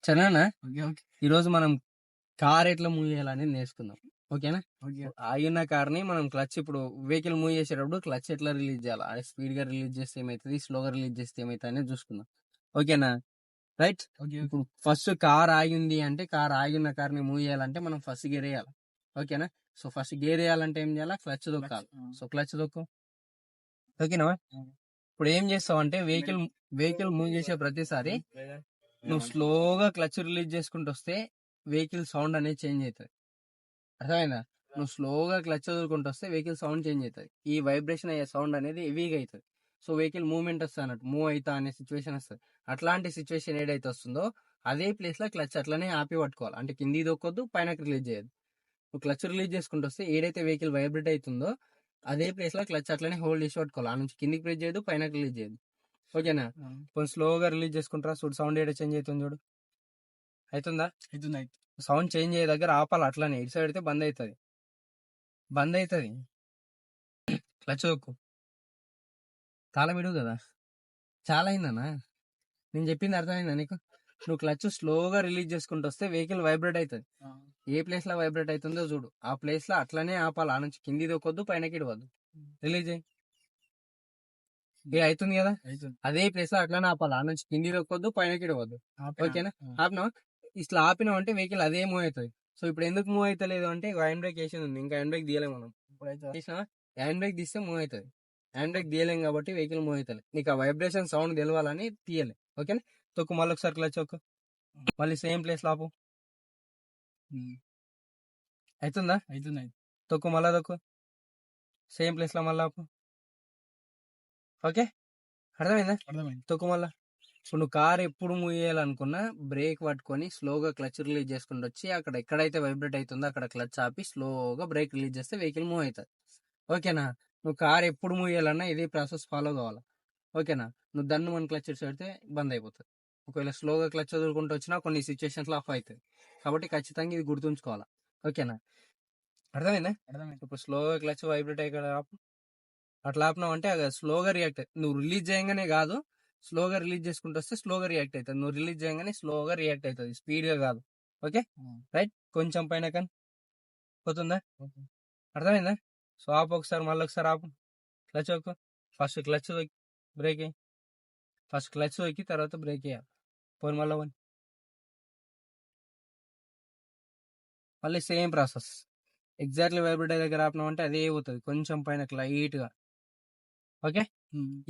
Chana okay okay ఈరోజు మనం car ఎట్లా మూవ్ చేయాలని నేర్చుకుందాం. ఓకేనా? ఓకే ఆగిన కార్ ని మనం క్లచ్ ఇప్పుడు వెహికల్ మూవ్ చేసేటప్పుడు క్లచ్ ఎట్లా రిలీజ్ చేయాలి, అది స్పీడ్ గా రిలీజ్ చేస్తే ఏమైతుంది, స్లోగా రిలీజ్ చేస్తే ఏమైతుంది అనేది చూసుకుందాం. ఓకేనా? రైట్. ఓకే ఇప్పుడు ఫస్ట్ కార్ ఆగింది అంటే, కార్ ఆగిన కార్ ని మూవ్ చేయాలంటే మనం ఫస్ట్ గేర్ వేయాలి. ఓకేనా? సో ఫస్ట్ గేర్ వేయాలంటే ఏం చేయాలి? క్లచ్ దొక్కాలి. సో క్లచ్ దొక్కు. ఓకేనా? ఇప్పుడు ఏం చేస్తావు అంటే వెహికల్ మూవ్ చేసే ప్రతిసారి నువ్వు స్లోగా క్లచ్ రిలీజ్ చేసుకుంటూ వస్తే వెహికల్ సౌండ్ అనేది చేంజ్ అవుతుంది. అర్థమైందా? నువ్వు స్లోగా క్లచ్ వదులుకుంటూ వస్తే వెహికల్ సౌండ్ చేంజ్ అవుతుంది. ఈ వైబ్రేషన్ అయ్యే సౌండ్ అనేది హెవీగా అవుతుంది. సో వెహికల్ మూవ్మెంట్ వస్తుంది అన్నట్టు, మూవ్ అవుతా అనే సిచ్యువేషన్ వస్తుంది. అట్లాంటి సిచ్యువేషన్ ఏదైతే వస్తుందో అదే ప్లేస్ లో క్లచ్ అట్లనే ఆపి పట్టుకోవాలి. అంటే కింది దొక్కొద్దు, పైనకి రిలీజ్ చేయదు. నువ్వు క్లచ్ రిలీజ్ చేసుకుంటూ వస్తే ఏదైతే వెహికల్ వైబ్రేట్ అవుతుందో అదే ప్లేస్ లో క్లచ్ అట్లనే హోల్డ్ చేసి పట్టుకోవాలి. ఆ నుంచి కిందికి ప్రెస్ చేయదు, పైనకి రిలీజ్ చేయదు. ఓకేనా? కొంచెం స్లోగా రిలీజ్ చేసుకుంటారా, చూడు సౌండ్ ఏదో చేంజ్ అవుతుంది చూడు. అవుతుందా? అవుతుంది సౌండ్ చేంజ్ అయ్యే దగ్గర ఆపాలి. అట్లనే ఇటు సైడ్ అయితే బంద్ అవుతుంది. క్లచ్ దొక్కు. తాళం విడువు కదా. చాలా అయిందన్నా, నేను చెప్పింది అర్థమైందా నీకు? నువ్వు క్లచ్ స్లోగా రిలీజ్ చేసుకుంటూ వస్తే వెహికల్ వైబ్రేట్ అవుతుంది. ఏ ప్లేస్ లో వైబ్రేట్ అవుతుందో చూడు, ఆ ప్లేస్ లో అట్లనే ఆపాలి. ఆ నుంచి కింది దొక్కొద్దు, పైనకి ఇడవద్దు. రిలీజ్ అయ్యి ఏ అవుతుంది కదా, అదే ప్లేస్ లో అట్లనే ఆపాలి. ఆ నుంచి కింది దొక్కొద్దు, పైనకి ఇడవద్దు. ఓకేనా? ఆపినా ఇట్లా ఆపినావు అంటే వెహికల్ అదే మూవ్ అవుతుంది. సో ఇప్పుడు ఎందుకు మూవ్ అవుతలేదు అంటే హ్యాండ్ బ్రేక్ వేసేది ఉంది, ఇంకా హ్యాండ్ బ్రేక్ తీయలేము మనం. తీసినా హ్యాండ్ బ్రేక్ తీస్తే మూవ్ అవుతుంది. హ్యాండ్ బ్రేక్ తీయలేం కాబట్టి వెహికల్ మూవ్ అవుతుంది. నీకు ఆ వైబ్రేషన్ సౌండ్ తెలవాలని తీయలే. ఓకేనా? తొక్కు మళ్ళీ ఒకసారి క్లచ్ ఒక్కు, మళ్ళీ సేమ్ ప్లేస్ లో ఆపు. అవుతుందా? అవుతుంది తొక్కు మళ్ళా తొక్కు, సేమ్ ప్లేస్ లో మళ్ళీ ఆపు. ఓకే, అర్థమైందా? అర్థమైంది. తొక్కు మళ్ళా. ఇప్పుడు నువ్వు కార్ ఎప్పుడు మూవ్ చేయాలనుకున్నా బ్రేక్ పట్టుకొని స్లోగా క్లచ్ రిలీజ్ చేసుకుంటూ వచ్చి అక్కడ ఎక్కడైతే వైబ్రేట్ అవుతుందో అక్కడ క్లచ్ ఆపి స్లోగా బ్రేక్ రిలీజ్ చేస్తే వెహికల్ మూవ్ అవుతుంది. ఓకేనా? నువ్వు కార్ ఎప్పుడు మూవ్ చేయాలన్నా ఇదే ప్రాసెస్ ఫాలో కావాలి. ఓకేనా? నువ్వు దన్ను మన క్లచ్ పెడితే బంద్ అయిపోతుంది. ఒకవేళ స్లోగా క్లచ్ వదులుకుంటూ వచ్చినా కొన్ని సిచ్యువేషన్స్ లో ఆఫ్ అవుతుంది. కాబట్టి ఖచ్చితంగా ఇది గుర్తుంచుకోవాలా. ఓకేనా? అర్థమైందా? ఇప్పుడు స్లోగా క్లచ్ వైబ్రేట్ అయ్యి ఆపు. అట్లా ఆపినావు అంటే అది స్లోగా రియాక్ట్ అవుతుంది. నువ్వు రిలీజ్ చేయగానే కాదు, స్లోగా రిలీజ్ చేసుకుంటూ వస్తే స్లోగా రియాక్ట్ అవుతుంది. నువ్వు రిలీజ్ చేయగానే స్లోగా రియాక్ట్ అవుతుంది, స్పీడ్ గా కాదు. Okay right. కొంచెం పైన కానీ పోతుందా? అర్థమైందా? సో ఆపు ఒకసారి, మళ్ళీ ఒకసారి ఆపు. క్లచ్ ఒక్కు. ఫస్ట్ క్లచ్ బ్రేక్ అయ్యి, ఫస్ట్ క్లచ్ ఎక్కి తర్వాత బ్రేక్ వేయాలి. పోయి మళ్ళీ మళ్ళీ సేమ్ ప్రాసెస్. ఎగ్జాక్ట్లీ వైబ్రేట్ దగ్గర ఆపినాం అంటే అదే పోతుంది, కొంచెం పైన లైట్ గా. ఓకే,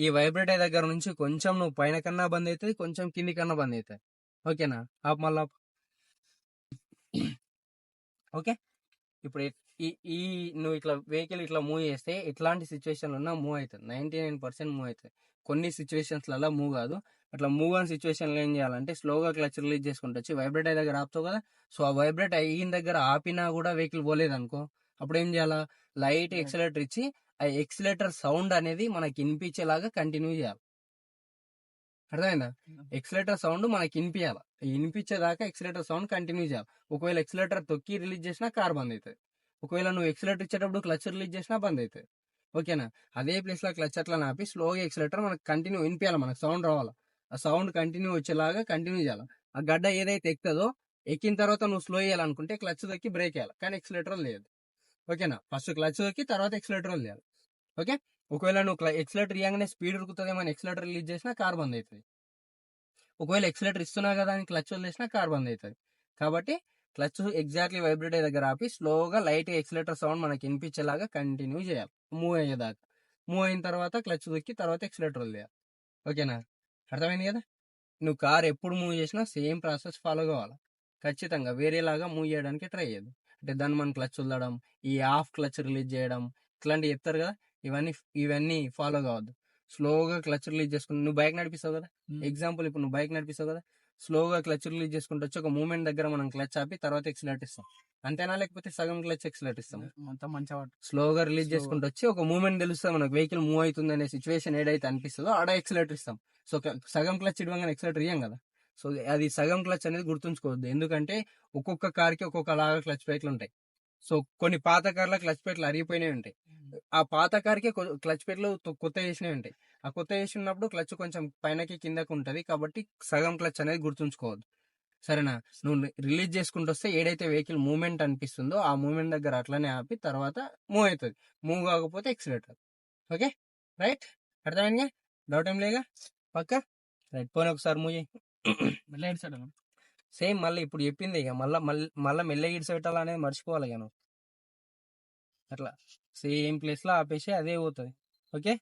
ఈ వైబ్రేట్ దగ్గర నుంచి కొంచెం నువ్వు పైన కన్నా బంద్ అవుతుంది, కొంచెం కింది కన్నా బంద్ అవుతుంది. ఓకేనా? ఆపు మళ్ళీ ఆపు. ఓకే, ఇప్పుడు ఈ ఈ నువ్వు ఇట్లా వెహికల్ ఇట్లా మూవ్ చేస్తే ఎట్లాంటి సిచ్యువేషన్ ఉన్నా మూవ్ అవుతుంది. 99% మూవ్ అవుతుంది. కొన్ని సిచ్యువేషన్స్లలో మూవ్ కాదు. అట్లా మూవ్ అని సిచ్యువేషన్లో ఏం చేయాలంటే స్లోగా క్లచ్ రిలీజ్ చేసుకుంటూ వచ్చి వైబ్రేట్ అయ్యే దగ్గర ఆపుతావు కదా. సో ఆ వైబ్రేట్ అయిన దగ్గర ఆపినా కూడా వెహికల్ పోలేదు అనుకో, అప్పుడు ఏం చేయాలా? లైట్ ఎక్సలేటర్ ఇచ్చి ఆ ఎక్సలేటర్ సౌండ్ అనేది మనకి వినిపించేలాగా కంటిన్యూ చేయాలి. అర్థమైందా? ఎక్సలేటర్ సౌండ్ మనకి వినిపించాలి. వినిపించేదాకా ఎక్సలేటర్ సౌండ్ కంటిన్యూ చేయాలి. ఒకవేళ ఎక్సలేటర్ తొక్కి రిలీజ్ చేసినా కార్ బంద్ అవుతుంది. ఒకవేళ నువ్వు ఎక్సలేటర్ ఇచ్చేటప్పుడు క్లచ్ రిలీజ్ చేసినా బంద్ అవుతుంది. ఓకేనా? అదే ప్లేస్ లో క్లచ్ అట్లా నాపి స్లోగా ఎక్సలేటర్ మనకు కంటిన్యూ వినిపించాలి, మనకు సౌండ్ రావాలి. ఆ సౌండ్ కంటిన్యూ వచ్చేలాగా కంటిన్యూ చేయాలి. ఆ గడ్డ ఏదైతే ఎక్కుతుందో ఎక్కిన తర్వాత నువ్వు స్లో చేయాలనుకుంటే క్లచ్ తొక్కి బ్రేక్ వేయాలి, కానీ ఎక్సలేటర్ లేదు. ఓకేనా? ఫస్ట్ క్లచ్ తొక్కి తర్వాత ఎక్సలేటర్ చేయాలి. ఓకే, ఒకవేళ నువ్వు ఎక్సలేటర్ ఇవ్వగానే స్పీడ్ ఉరుకుతుందేమో ఎక్సలేటర్ రిలీజ్ చేసినా కార్ బంద్ అవుతుంది. ఒకవేళ ఎక్సలేటర్ ఇస్తున్నా కదా అని క్లచ్ వదిలేసినా కార్ బంద్ అవుతుంది. కాబట్టి క్లచ్ ఎగ్జాక్ట్లీ వైబ్రేట్ అయ్యే దగ్గర ఆపి స్లోగా లైట్ ఎక్సలేటర్ సౌండ్ మనకి వినిపించేలాగా కంటిన్యూ చేయాలి, మూవ్ అయ్యేదాకా. మూవ్ అయిన తర్వాత క్లచ్ దొక్కి తర్వాత ఎక్సలేటర్ వదిలేయాలి. ఓకేనా? అర్థమైంది కదా? నువ్వు కార్ ఎప్పుడు మూవ్ చేసినా సేమ్ ప్రాసెస్ ఫాలో కావాలి. ఖచ్చితంగా వేరేలాగా మూవ్ చేయడానికి ట్రై చేయదు. అంటే దాన్ని మనం క్లచ్ వదలడం, ఈ హాఫ్ క్లచ్ రిలీజ్ చేయడం, ఇట్లాంటివి చెప్తారు కదా, ఇవన్నీ ఇవన్నీ ఫాలో కావద్దు. స్లోగా క్లచ్ రిలీజ్ చేసుకుని నువ్వు బైక్ నడిపిస్తావు కదా. ఎగ్జాంపుల్, ఇప్పుడు నువ్వు బైక్ నడిపిస్తావు కదా, స్లోగా క్లచ్ రిలీజ్ చేసుకుంటూ వచ్చి ఒక మూమెంట్ దగ్గర మనం క్లచ్ ఆపి తర్వాత ఎక్సిలేట్ ఇస్తాం. అంతేనా? లేకపోతే సగం క్లచ్ ఎక్సిలేట్ ఇస్తాం? మంచిగా స్లోగా రిలీజ్ చేసుకుంటూ వచ్చి ఒక మూమెంట్ తెలుస్తుంది మనకు, వెహికల్ మూవ్ అవుతుంది అనే సిచ్యువేషన్ ఏదైతే అనిపిస్తుందో ఆడ ఎక్సిలేటర్ ఇస్తాం. సో సగం క్లచ్ ఇవ్వగానే ఎక్సిలేటర్ ఇయ్యం కదా. సో అది సగం క్లచ్ అనేది గుర్తుంచుకోవద్దు. ఎందుకంటే ఒక్కొక్క కార్కి ఒక్కొక్కలాగా క్లచ్ ప్లేట్లు ఉంటాయి. సో కొన్ని పాత కార్ల క్లచ్ ప్లేట్లు అరిగిపోయినవి ఉంటాయి. ఆ పాత కార్కి క్లచ్ ప్లేట్లు కొత్త వేసినవి ఉంటాయి. ఆ కొత్త వేసినప్పుడు క్లచ్ కొంచెం పైనకి కిందకి ఉంటుంది. కాబట్టి సగం క్లచ్ అనేది గుర్తుంచుకోవద్దు. సరేనా? నువ్వు రిలీజ్ చేసుకుంటూ వస్తే ఏదైతే వెహికల్ మూవ్మెంట్ అనిపిస్తుందో ఆ మూవ్మెంట్ దగ్గర అట్లనే ఆపి తర్వాత మూవ్ అవుతుంది. మూవ్ కాకపోతే ఎక్సిలేటర్. Okay, right? అర్థమైందిగా? డౌట్ ఏం లేగా? పక్క రైట్. పోనీ ఒకసారి మూవ్ చేయి. మళ్ళీ ఎటు సైడ్ అన్న? సేమ్ మళ్ళీ ఇప్పుడు చెప్పింది ఇక మళ్ళీ మెల్లగా ఇడిసి పెట్టాలనేది మర్చిపోవాలి ఇక నువ్వు. అట్లా సేమ్ ప్లేస్లో ఆపేసి అదే పోతుంది. ఓకే.